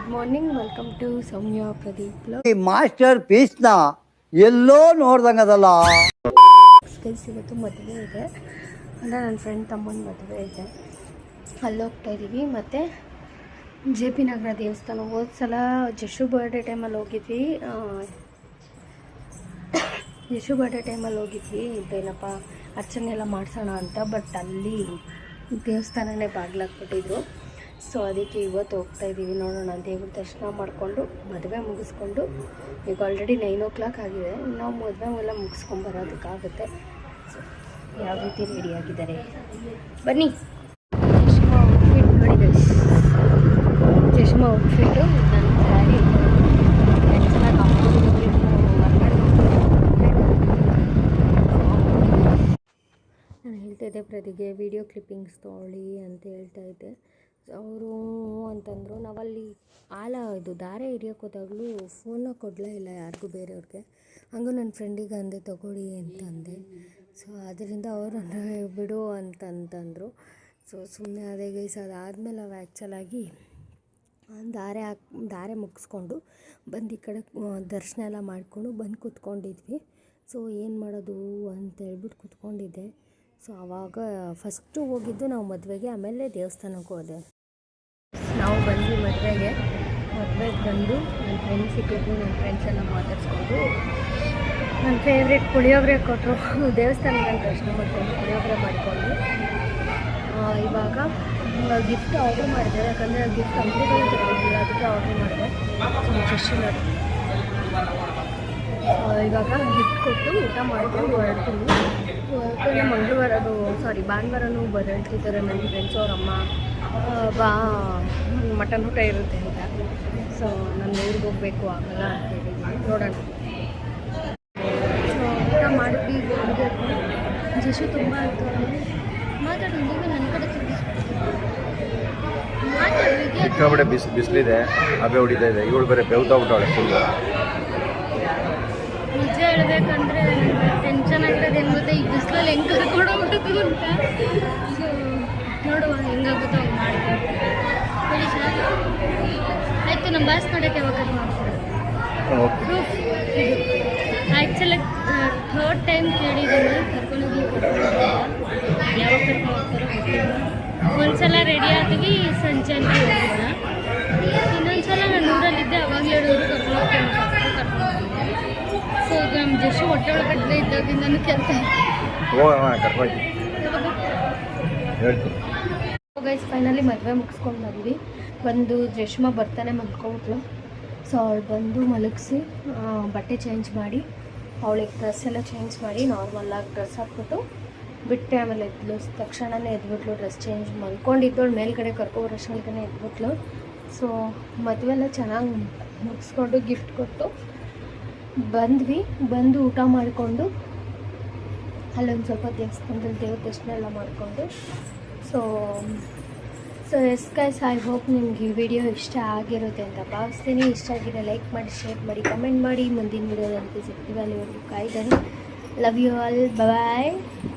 Good morning, welcome to ಸೌಮ್ಯ ಪ್ರದೀಪ್. ಈ master ಪೀಸ್ನ ಎಲ್ಲೋ ನೋಡ್ದಂಗದಲ್ಲ. ಇವತ್ತು ಮದುವೆ ಇದೆ, ಅಂದರೆ ನನ್ನ ಫ್ರೆಂಡ್ ತಮ್ಮನ ಮದುವೆ ಇದೆ, ಅಲ್ಲಿ ಹೋಗ್ತಾ ಇದ್ದೀವಿ. ಮತ್ತು ಜೆ ಪಿ ನಗರ ದೇವಸ್ಥಾನ ಹೋದ ಸಲ ಜಶು ಬರ್ಡೇ ಟೈಮಲ್ಲಿ ಹೋಗಿದ್ವಿ. ಇದೇನಪ್ಪ ಅರ್ಚನೆ ಎಲ್ಲ ಮಾಡಿಸೋಣ ಅಂತ, ಬಟ್ ಅಲ್ಲಿ ದೇವಸ್ಥಾನನೇ ಬಾಗಿಲಾಕ್ಬಿಟ್ಟಿದ್ರು. ಸೊ ಅದಕ್ಕೆ ಇವತ್ತು ಹೋಗ್ತಾ ಇದ್ದೀವಿ. ನೋಡೋಣ, ದೇವ್ರ ದರ್ಶನ ಮಾಡಿಕೊಂಡು ಮದುವೆ ಮುಗಿಸ್ಕೊಂಡು, ಈಗ ಆಲ್ರೆಡಿ 9 o'clock ಆಗಿದೆ. ನಾವು ಮದುವೆ ಎಲ್ಲ ಮುಗಿಸ್ಕೊಂಬರೋದಕ್ಕಾಗುತ್ತೆ. ಸೊ ಯಾವ ರೀತಿ ರೆಡಿಯಾಗಿದ್ದಾರೆ ಬನ್ನಿ. ಚಶ್ಮಾ ಔಟ್ಫಿಟ್ ನೋಡಿ ಗೈಸ್, ಚಶ್ಮಾ ಔಟ್ಫಿಟ್ಟು ನನ್ನ ಸ್ಯಾರಿ ಚೆನ್ನಾಗಿ ನಾನು ಹೇಳ್ತಾಯಿದ್ದೆ ಪ್ರತಿಗೆ ವಿಡಿಯೋ ಕ್ಲಿಪ್ಪಿಂಗ್ಸ್ ತೊಗೊಳ್ಳಿ ಅಂತ ಹೇಳ್ತಾಯಿದ್ದೆ. ಅವರು ಅಂತಂದರು. ನಾವಲ್ಲಿ ಇದು ದಾರೆ ಹಿಡಿಯೋಕೆ ಹೋದಾಗಲೂ ಫೋನ್ನ ಕೊಡಲೇ ಇಲ್ಲ ಯಾರಿಗೂ, ಬೇರೆಯವ್ರಿಗೆ. ಹಂಗೂ ನನ್ನ ಫ್ರೆಂಡಿಗೆ ಅಂದೆ ತೊಗೊಳ್ಳಿ ಅಂತಂದೆ. ಸೊ ಅದರಿಂದ ಅವರು ಬಿಡು ಅಂತಂತಂದರು. ಸೊ ಸುಮ್ಮನೆ ಅದೇ ಗೈಸ್. ಅದಾದಮೇಲೆ ನಾವು ಆ್ಯಕ್ಚುಲಾಗಿ ದಾರೆ ಮುಗಿಸ್ಕೊಂಡು ಬಂದು ಈ ಕಡೆ ದರ್ಶನ ಎಲ್ಲ ಮಾಡಿಕೊಂಡು ಬಂದು ಕೂತ್ಕೊಂಡಿದ್ವಿ. ಸೊ ಏನು ಮಾಡೋದು ಅಂತ ಹೇಳ್ಬಿಟ್ಟು ಕೂತ್ಕೊಂಡಿದ್ದೆ. ಸೊ ಆವಾಗ ಫಸ್ಟು ಹೋಗಿದ್ದು ನಾವು ಮದುವೆಗೆ, ಆಮೇಲೆ ದೇವಸ್ಥಾನಕ್ಕೆ ಹೋದೆ. ನಾವು ಬಂದ್ವಿ ಮದುವೆಗೆ ಬಂದು ನನ್ನ ಫ್ರೆಂಡ್ಸ್ ಸಿಕ್ಕಿದ್ರು. ನನ್ನ ಫ್ರೆಂಡ್ಸ್ ಎಲ್ಲ ಮಾತಾಡ್ಸ್ಕೊಂಡು ನನ್ನ ಫೇವ್ರೇಟ್ ಪುಳಿಯೋಗರೆ ಕೊಟ್ಟರು. ದೇವಸ್ಥಾನದಲ್ಲಿ ದರ್ಶನ ಮಾಡಿಕೊಂಡು ಪುಳಿಯೋಗರೆ ಮಾಡಿಕೊಂಡು ಇವಾಗ ಗಿಫ್ಟ್ ಆರ್ಡ್ರ್ ಮಾಡಿದೆ. ಯಾಕಂದರೆ ಗಿಫ್ಟ್ ಕಂಪ್ಲೀಟಾಗಿ ತಗೊಂಡಿಲ್ಲ, ಅದಕ್ಕೆ ಆರ್ಡ್ರ್ ಮಾಡಿದೆ. ಜಸ್ಟ್ ನೋಡಿ, ಇವಾಗ ಗಿಫ್ಟ್ ಕೊಟ್ಟು ಊಟ ಮಾಡ್ಕೊಂಡು ಹೊರಡ್ತೀನಿ. ಭಾನುವಾರನೂ ಬರಳ್ತಿದ್ದಾರೆ ನನ್ನ ಫ್ರೆಂಡ್ಸ್ ಅವರಮ್ಮ, ಮಟನ್ ಊಟ ಇರುತ್ತೆ ಅಂತ. ಸೊ ನಾನು ಊರಿಗೆ ಹೋಗಬೇಕು, ಆಗಲ್ಲ ಅಂತ ಹೇಳಿದ್ದೀನಿ. ನೋಡೋಣ. ಸೊ ಊಟ ಮಾಡಿದ್ವಿ, ಹೋಗಬೇಕು. ಜಶು ತುಂಬ ಆಯಿತು ಮಾತಾಡಿ, ನೀವೇ ನನ್ನ ಕಡೆ ಸಿಕ್ಕಾಪಟ್ಟೆ ಬಿಸಿಲಿದೆ, ಹಬೆ ಹೊಡಿತಾ ಇದೆ. ಇವಳು ಬೇರೆ ಬೆವ್ತಾ ಬಿಟ್ಟವಳೆ ಫುಲ್. ನಿಜ ಹೇಳ್ಬೇಕಂದ್ರೆ ಟೆನ್ಷನ್ ಆಗಿರೋದು ಏನು ಗೊತ್ತಾ, ಈ ಬಿಸಿಲಲ್ಲಿ ಹೆಂಗೆ ಕರ್ಕೊಂಡೋಗ್ಬಿಟ್ಟು ಅಂತ. ಸೊ ನೋಡುವ ಹೆಂಗಾಗುತ್ತೋ ಹಂಗೆ ಮಾಡ್ತೀವಿ. ಹೇಳಿ ಸರ್, ಆಯಿತು. ನಮ್ಮ ಬಾಸ್ ನೋಡೋಕ್ಕೆ ಯಾವಾಗ ಮಾಡ್ತಾರೆ. ಪ್ರೂಫ್ ಇದು ಆ್ಯಕ್ಚುಲಿ 3rd ಟೈಮ್ ಕೇಳಿದ್ದೀನಿ ಕರ್ಕೊಂಡೋಗಿ, ಯಾವಾಗ ಕರ್ಕೊಂಡು ಹೋಗ್ತಾರೋ ಗೊತ್ತಿಲ್ಲ. ಒಂದ್ಸಲ ರೆಡಿ ಆದ್ವಿ ಸಂಜೆ ಅಂತ ಹೋಗಿಲ್ಲ, ಇನ್ನೊಂದ್ಸಲ ನಾನು ಊರಲ್ಲಿದ್ದೆ, ಅವಾಗಲೇ ಹೇಳಿದ್ರು ಕರ್ಕೊಂಡು ಹೋಗ್ತೀನಿ. ಸೊ ಈಗ ನಮ್ಮ ಜಸ್ಟ್ ಹೊಟ್ಟೆ ಒಳಗಡೆ ಇದ್ದಾಗಿಂದನೂ ಕೆಲಸ ಗೈಸ್. ಫೈನಲಿ ಮದುವೆ ಮುಗಿಸ್ಕೊಂಡು ಬಂದ್ವಿ. ಬಂದು ಜಶ್ಮಾ ಬರ್ತಾನೆ ಮಲ್ಕೊಬಿಟ್ಲು. ಸೊ ಅವಳು ಬಂದು ಮಲಗಿಸಿ ಬಟ್ಟೆ ಚೇಂಜ್ ಮಾಡಿ, ಅವಳಿಗೆ ಡ್ರೆಸ್ ಎಲ್ಲ ಚೇಂಜ್ ಮಾಡಿ ನಾರ್ಮಲಾಗಿ ಡ್ರೆಸ್ ಹಾಕ್ಬಿಟ್ಟು ಬಿಟ್ಟೆ. ಆಮೇಲೆ ಎದ್ಲು, ತಕ್ಷಣವೇ ಎದ್ಬಿಟ್ಲು. ಡ್ರೆಸ್ ಚೇಂಜ್ ಮಲ್ಕೊಂಡಿದ್ದವಳು ಮೇಲ್ಗಡೆ ಕರ್ಕೊಬರೋಷ್ಟೊಳಗನೆ ಎದ್ಬಿಟ್ಲು. ಸೊ ಮದುವೆ ಎಲ್ಲ ಚೆನ್ನಾಗಿ ಮುಗಿಸ್ಕೊಂಡು ಗಿಫ್ಟ್ ಕೊಟ್ಟು ಬಂದ್ವಿ. ಬಂದು ಊಟ ಮಾಡಿಕೊಂಡು ಅಲ್ಲೊಂದು ಸ್ವಲ್ಪ ದೇವಸ್ಥಾನದಲ್ಲಿ ದೇವ್ರ ದರ್ಶನ ಎಲ್ಲ ಮಾಡಿಕೊಂಡು so yes guys, I hope ನಿಮ್ಗೆ ಈ ವಿಡಿಯೋ ಇಷ್ಟ ಆಗಿರುತ್ತೆ ಅಂತ ಭಾವಿಸ್ತೀನಿ. ಇಷ್ಟ ಆಗಿದೆ ಲೈಕ್ ಮಾಡಿ, ಶೇರ್ ಮಾಡಿ, ಕಮೆಂಟ್ ಮಾಡಿ. ಮುಂದಿನ ವಿಡಿಯೋದಲ್ಲಿ ಸಿಗ್ತೀವಿ. ಅಲ್ಲಿವರೆಗೂ ಕಾಯ್ದಾನೆ. Love you all, bye.